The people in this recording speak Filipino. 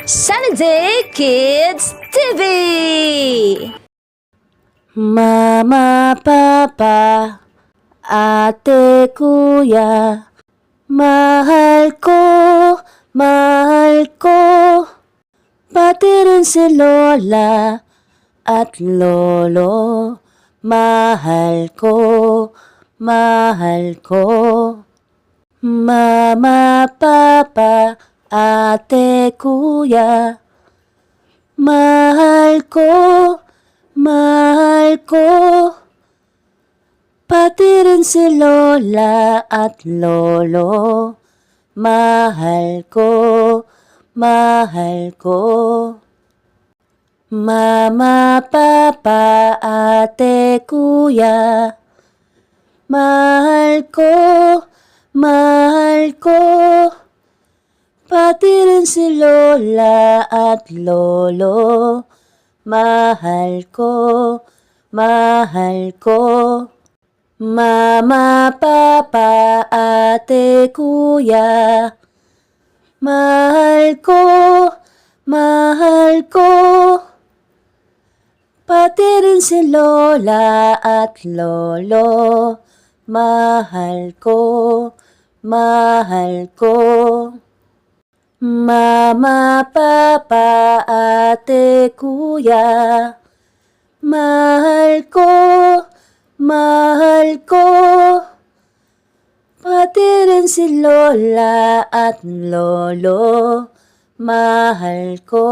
Sunday Kids TV! Mama, Papa, Ate, Kuya, mahal ko, pati rin si Lola at Lolo, mahal ko. Mama, Papa, Ate, Kuya, mahal ko, pati rin si Lola at Lolo, mahal ko. Mama, Papa, Ate, Kuya, mahal ko, pati rin si Lola at Lolo, mahal ko. Mama, Papa, Ate, Kuya, mahal ko, pati rin si Lola at Lolo, mahal ko. Mama, Papa, Ate, Kuya, mahal ko, pati rin si Lola at Lolo, mahal ko.